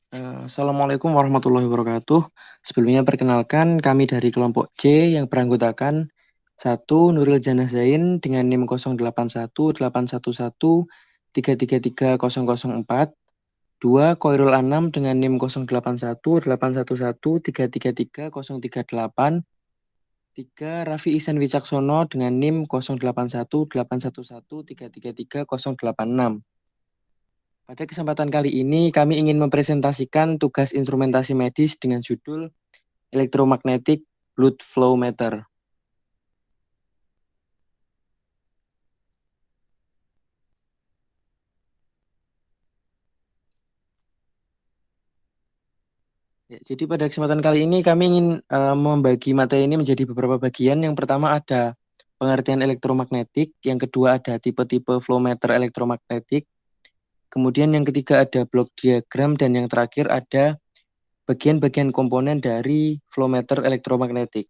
Assalamualaikum warahmatullahi wabarakatuh. Sebelumnya perkenalkan kami dari kelompok C yang beranggotakan satu Nuril Janah Zain dengan NIM 081811333004, 2 Koirul Anam dengan NIM 081811333038, 3 Raffi Ihsan Wicaksono dengan NIM 081811333086. Pada kesempatan kali ini, kami ingin mempresentasikan tugas instrumentasi medis dengan judul Electromagnetic Blood Flow Meter. Ya, jadi pada kesempatan kali ini kami ingin membagi materi ini menjadi beberapa bagian. Yang pertama ada pengertian elektromagnetik, yang kedua ada tipe-tipe flow meter elektromagnetik, kemudian yang ketiga ada blok diagram, dan yang terakhir ada bagian-bagian komponen dari flow meter elektromagnetik.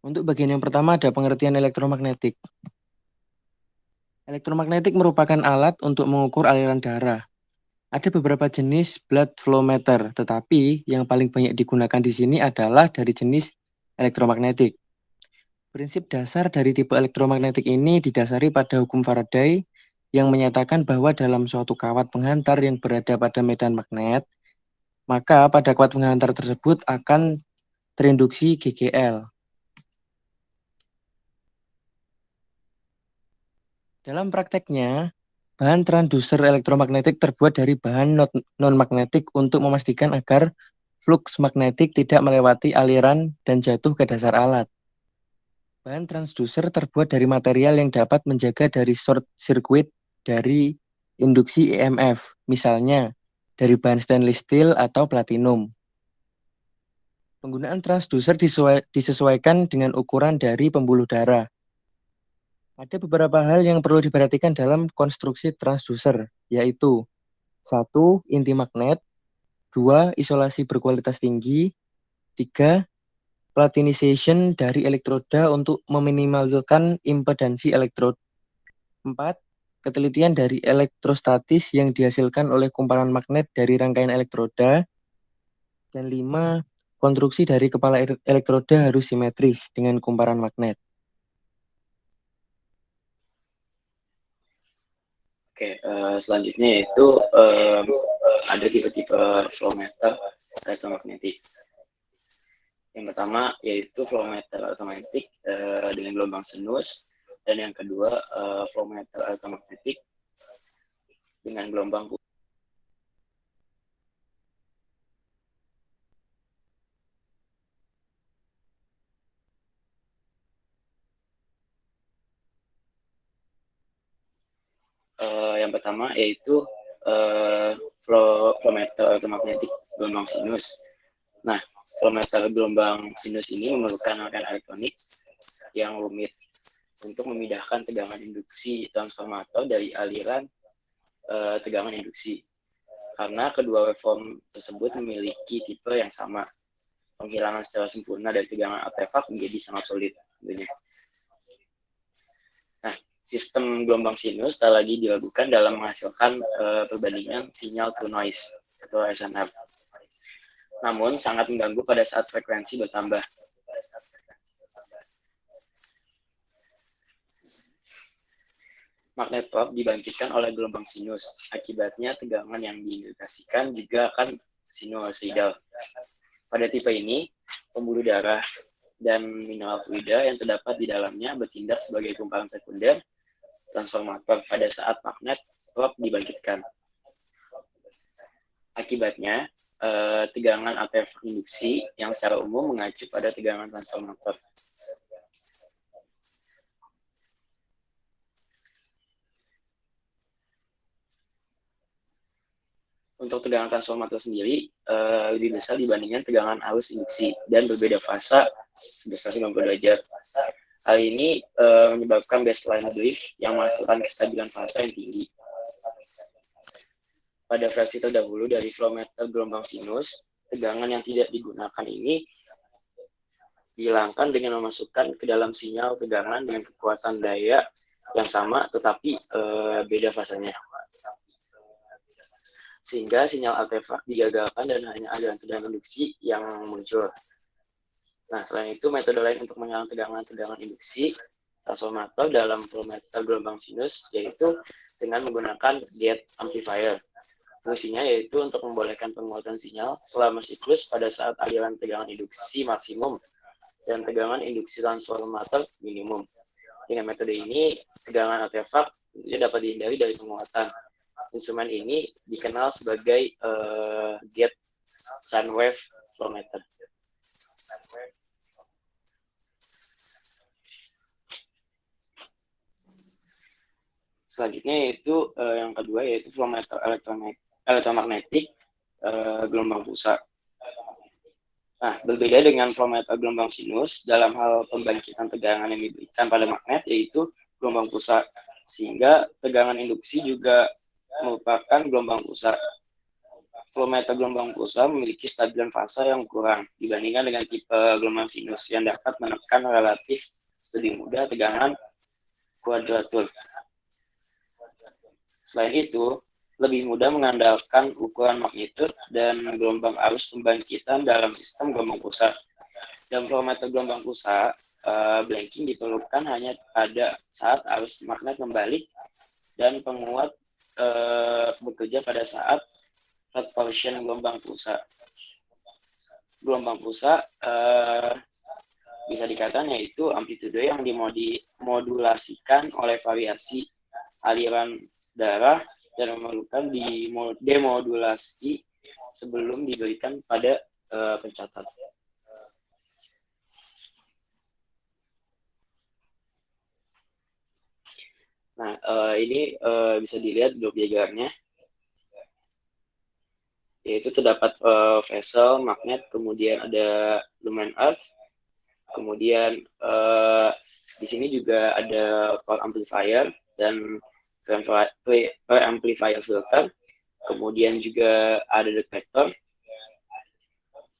Untuk bagian yang pertama ada pengertian elektromagnetik. Elektromagnetik merupakan alat untuk mengukur aliran darah. Ada beberapa jenis blood flow meter, tetapi yang paling banyak digunakan di sini adalah dari jenis elektromagnetik. Prinsip dasar dari tipe elektromagnetik ini didasari pada hukum Faraday yang menyatakan bahwa dalam suatu kawat penghantar yang berada pada medan magnet, maka pada kawat penghantar tersebut akan terinduksi GGL. Dalam prakteknya, bahan transducer elektromagnetik terbuat dari bahan non-magnetik untuk memastikan agar fluks magnetik tidak melewati aliran dan jatuh ke dasar alat. Bahan transducer terbuat dari material yang dapat menjaga dari short circuit dari induksi EMF, misalnya dari bahan stainless steel atau platinum. Penggunaan transducer disesuaikan dengan ukuran dari pembuluh darah. Ada beberapa hal yang perlu diperhatikan dalam konstruksi transducer, yaitu 1. Inti magnet, 2. Isolasi berkualitas tinggi, 3. Platinization dari elektroda untuk meminimalkan impedansi elektrod, 4. Ketelitian dari elektrostatis yang dihasilkan oleh kumparan magnet dari rangkaian elektroda, dan 5. Konstruksi dari kepala elektroda harus simetris dengan kumparan magnet. Oke, selanjutnya yaitu ada tipe-tipe flow meter elektromagnetik. Yang pertama yaitu flow meter elektromagnetik dengan gelombang sinus, dan yang kedua flow meter elektromagnetik dengan gelombang pulsa. Yang pertama yaitu flow meter elektromagnetik gelombang sinus. Nah, flow meter gelombang sinus ini memerlukan rangkaian elektronik yang rumit untuk memindahkan tegangan induksi transformator dari aliran tegangan induksi. Karena kedua waveform tersebut memiliki tipe yang sama, penghilangan secara sempurna dari tegangan artefak menjadi sangat sulit tentunya. Nah, sistem gelombang sinus tak lagi diragukan dalam menghasilkan perbandingan sinyal to noise atau SNR. Namun sangat mengganggu pada saat frekuensi bertambah. Magnet torque dibangkitkan oleh gelombang sinus. Akibatnya tegangan yang diindikasikan juga akan sinusoidal. Pada tipe ini, pembuluh darah dan mineral fluida yang terdapat di dalamnya bertindak sebagai kumparan sekunder transformator pada saat magnet torque dibangkitkan. Akibatnya, tegangan artefak induksi yang secara umum mengacu pada tegangan transformator. Untuk tegangan transformator sendiri lebih besar dibandingkan tegangan arus induksi dan berbeda fasa sebesar 90 derajat. Hal ini menyebabkan baseline drift yang menghasilkan kestabilan fasa yang tinggi. Pada versi terdahulu dari flow meter gelombang sinus, tegangan yang tidak digunakan ini dihilangkan dengan memasukkan ke dalam sinyal tegangan dengan kekuatan daya yang sama tetapi beda fasenya. Sehingga sinyal artefak digagalkan dan hanya aliran tegangan induksi yang muncul. Nah, selain itu metode lain untuk mengenal tegangan induksi transformator dalam voltmeter gelombang sinus yaitu dengan menggunakan gate amplifier. Fungsinya yaitu untuk membolehkan penguatan sinyal selama siklus pada saat aliran tegangan induksi maksimum dan tegangan induksi transformator minimum. Dengan metode ini, tegangan artefak tentunya dapat dihindari dari penguatan. Instrumen ini dikenal sebagai gate sine wave voltmeter. Selanjutnya yaitu yang kedua yaitu voltmeter elektromagnetik gelombang pusat. Nah, berbeda dengan voltmeter gelombang sinus dalam hal pembangkitan tegangan yang diberikan pada magnet yaitu gelombang pusat, sehingga tegangan induksi juga merupakan gelombang pusat. Voltmeter gelombang pusat memiliki stabilan fase yang kurang dibandingkan dengan tipe gelombang sinus yang dapat menekan relatif lebih mudah tegangan kuadratur. Selain itu, lebih mudah mengandalkan ukuran magnitud dan gelombang arus pembangkitan dalam sistem gelombang pusat. Dalam voltmeter gelombang pusat, blanking diperlukan hanya pada saat arus magnet membalik dan penguat bekerja pada saat repulsion gelombang pusat. Gelombang pusat bisa dikatakan yaitu amplitude yang dimodulasikan oleh variasi aliran darah dan memerlukan demodulasi sebelum diberikan pada pencatat. Nah, ini bisa dilihat blok diagramnya, yaitu terdapat vessel, magnet, kemudian ada lumen earth, kemudian di sini juga ada power amplifier dan preamplifier filter, kemudian juga ada detektor,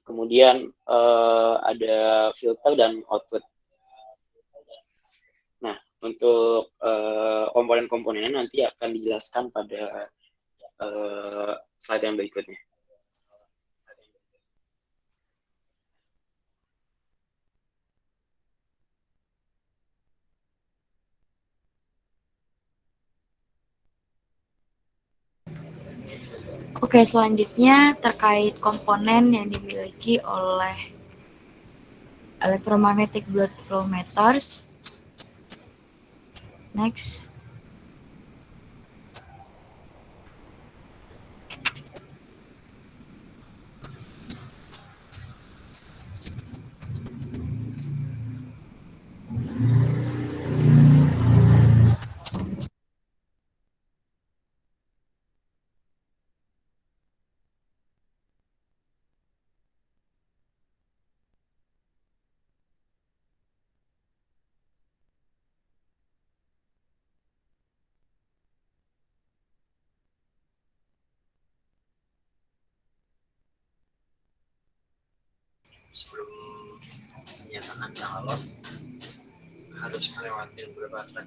kemudian ada filter dan output. Nah, untuk komponen-komponennya nanti akan dijelaskan pada slide yang berikutnya. Oke, selanjutnya terkait komponen yang dimiliki oleh electromagnetic blood flow meters. Next.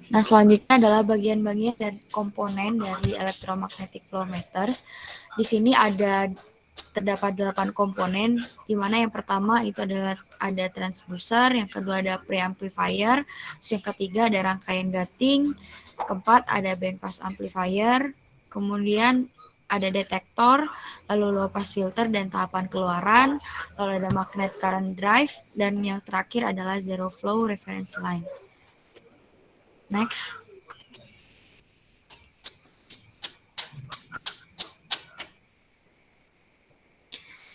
Nah, selanjutnya adalah bagian-bagian dan komponen dari electromagnetic flow meters. Di sini terdapat 8 komponen, di mana yang pertama itu adalah ada transducer, yang kedua ada preamplifier, yang ketiga ada rangkaian gating, keempat ada bandpass amplifier, kemudian ada detektor, lalu low pass filter dan tahapan keluaran, lalu ada magnet current drive, dan yang terakhir adalah zero flow reference line. Next.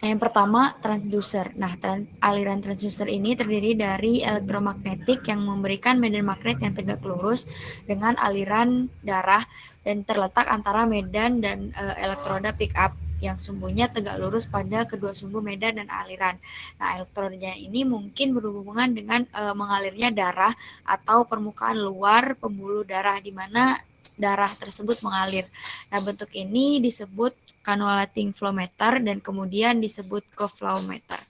Nah, yang pertama transducer. Nah, aliran transducer ini terdiri dari elektromagnetik yang memberikan medan magnet yang tegak lurus dengan aliran darah dan terletak antara medan dan elektroda pick up yang sumbunya tegak lurus pada kedua sumbu medan dan aliran. Nah, elektrodanya ini mungkin berhubungan dengan mengalirnya darah atau permukaan luar pembuluh darah di mana darah tersebut mengalir. Nah, bentuk ini disebut cannulating flow meter dan kemudian disebut co-flow meter.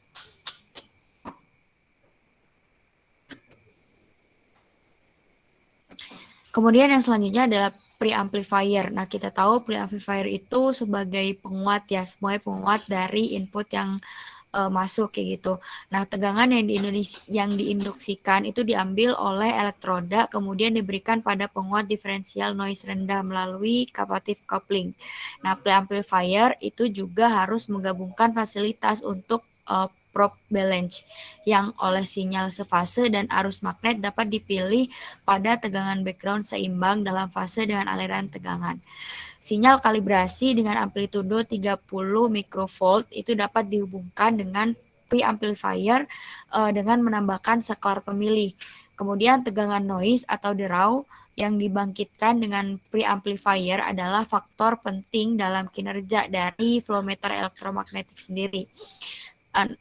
Kemudian yang selanjutnya adalah preamplifier. Nah, kita tahu preamplifier itu sebagai penguat ya, sebagai penguat dari input yang masuk kayak gitu. Nah, tegangan yang diinduksikan itu diambil oleh elektroda, kemudian diberikan pada penguat diferensial noise rendah melalui capacitive coupling. Nah, preamplifier itu juga harus menggabungkan fasilitas untuk probe balance yang oleh sinyal sefase dan arus magnet dapat dipilih pada tegangan background seimbang dalam fase dengan aliran tegangan. Sinyal kalibrasi dengan amplitudo 30 mikrovolt itu dapat dihubungkan dengan preamplifier dengan menambahkan saklar pemilih. Kemudian tegangan noise atau derau yang dibangkitkan dengan preamplifier adalah faktor penting dalam kinerja dari flow meter elektromagnetik sendiri.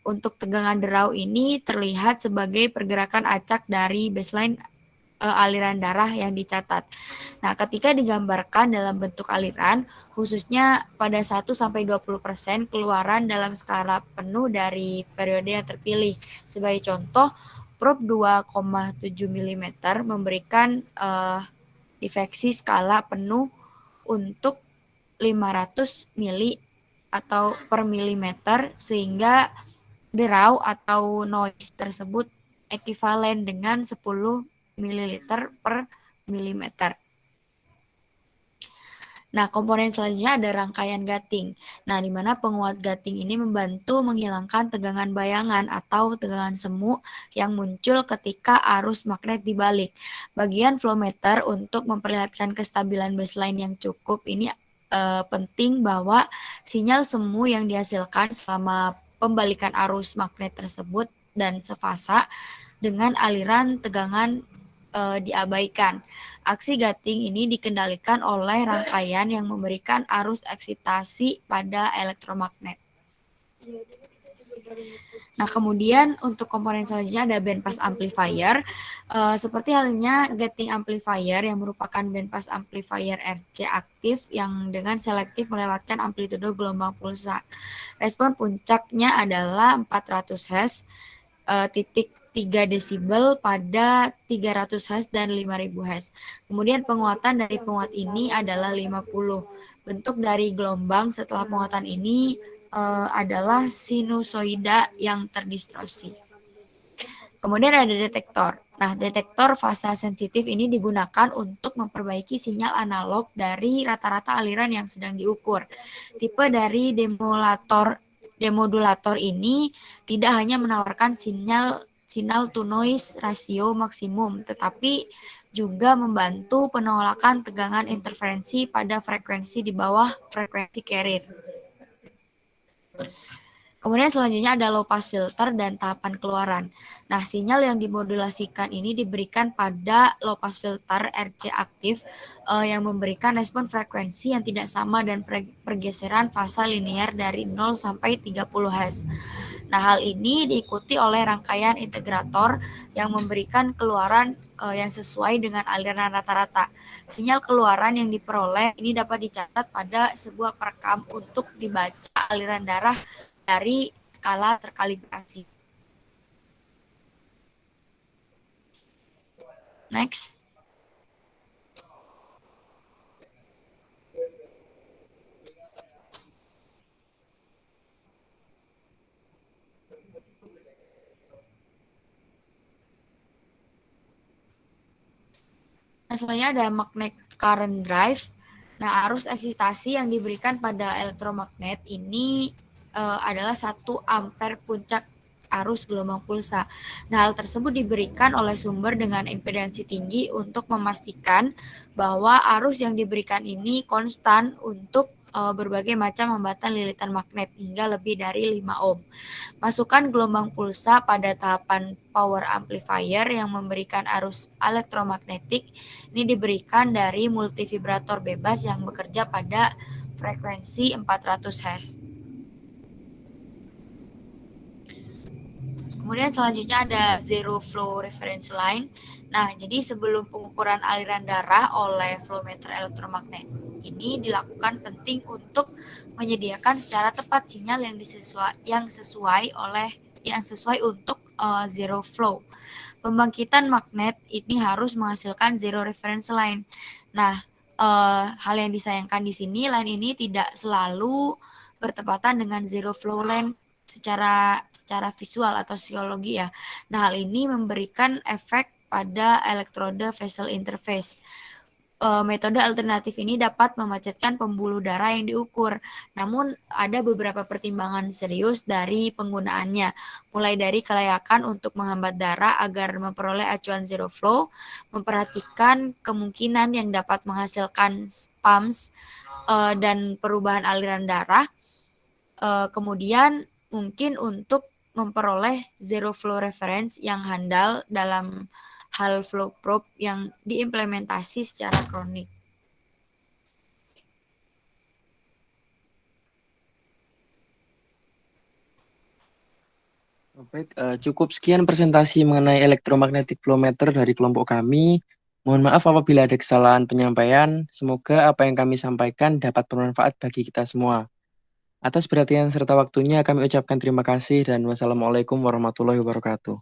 Untuk tegangan derau ini terlihat sebagai pergerakan acak dari baseline aliran darah yang dicatat. Nah, ketika digambarkan dalam bentuk aliran, khususnya pada 1-20% keluaran dalam skala penuh dari periode yang terpilih. Sebagai contoh, probe 2,7 mm memberikan difeksi skala penuh untuk 500 mili atau per milimeter, sehingga derau atau noise tersebut ekivalen dengan 10 ml per milimeter. Nah, komponen selanjutnya ada rangkaian gating. Nah, di mana penguat gating ini membantu menghilangkan tegangan bayangan atau tegangan semu yang muncul ketika arus magnet dibalik. Bagian flow meter untuk memperlihatkan kestabilan baseline yang cukup ini penting bahwa sinyal semu yang dihasilkan selama pembalikan arus magnet tersebut dan sefasa dengan aliran tegangan diabaikan. Aksi gating ini dikendalikan oleh rangkaian yang memberikan arus eksitasi pada elektromagnet. Nah, kemudian untuk komponen selanjutnya ada bandpass amplifier. Seperti halnya gating amplifier yang merupakan bandpass amplifier RC aktif yang dengan selektif melewatkan amplitudo gelombang pulsa. Respon puncaknya adalah 400 Hz, titik 3 desibel pada 300 Hz dan 5000 Hz. Kemudian penguatan dari penguat ini adalah 50. Bentuk dari gelombang setelah penguatan ini adalah sinusoida yang terdistorsi. Kemudian ada detektor. Nah, detektor fasa sensitif ini digunakan untuk memperbaiki sinyal analog dari rata-rata aliran yang sedang diukur. Tipe dari demodulator ini tidak hanya menawarkan signal to noise rasio maksimum, tetapi juga membantu penolakan tegangan interferensi pada frekuensi di bawah frekuensi carrier. Kemudian selanjutnya ada low pass filter dan tahapan keluaran. Nah, sinyal yang dimodulasikan ini diberikan pada low pass filter RC aktif yang memberikan respon frekuensi yang tidak sama dan pergeseran fasa linear dari 0 sampai 30 Hz. Nah, hal ini diikuti oleh rangkaian integrator yang memberikan keluaran yang sesuai dengan aliran rata-rata. Sinyal keluaran yang diperoleh ini dapat dicatat pada sebuah perekam untuk dibaca aliran darah dari skala terkalibrasi. Next. Nah, selanjutnya ada magnet current drive. Nah, arus eksitasi yang diberikan pada elektromagnet ini adalah 1 ampere puncak arus gelombang pulsa. Nah, hal tersebut diberikan oleh sumber dengan impedansi tinggi untuk memastikan bahwa arus yang diberikan ini konstan untuk berbagai macam hambatan lilitan magnet hingga lebih dari 5 ohm. Masukkan gelombang pulsa pada tahapan power amplifier yang memberikan arus elektromagnetik ini diberikan dari multivibrator bebas yang bekerja pada frekuensi 400 Hz. Kemudian selanjutnya ada zero flow reference line. Nah, jadi sebelum pengukuran aliran darah oleh flow meter elektromagnet ini dilakukan penting untuk menyediakan secara tepat sinyal yang sesuai untuk zero flow. pembangkitan magnet ini harus menghasilkan zero reference line. Nah, hal yang disayangkan di sini, line ini tidak selalu bertepatan dengan zero flow line secara visual atau psikologi ya. Nah, hal ini memberikan efek pada elektroda vessel interface. Metode alternatif ini dapat memacetkan pembuluh darah yang diukur. Namun ada beberapa pertimbangan serius dari penggunaannya, mulai dari kelayakan untuk menghambat darah agar memperoleh acuan zero flow, memperhatikan kemungkinan yang dapat menghasilkan spams dan perubahan aliran darah, kemudian mungkin untuk memperoleh zero flow reference yang handal dalam hal flow probe yang diimplementasi secara kronik. Baik, cukup sekian presentasi mengenai electromagnetic flow meter dari kelompok kami. Mohon maaf apabila ada kesalahan penyampaian. Semoga apa yang kami sampaikan dapat bermanfaat bagi kita semua. Atas perhatian serta waktunya kami ucapkan terima kasih dan wassalamualaikum warahmatullahi wabarakatuh.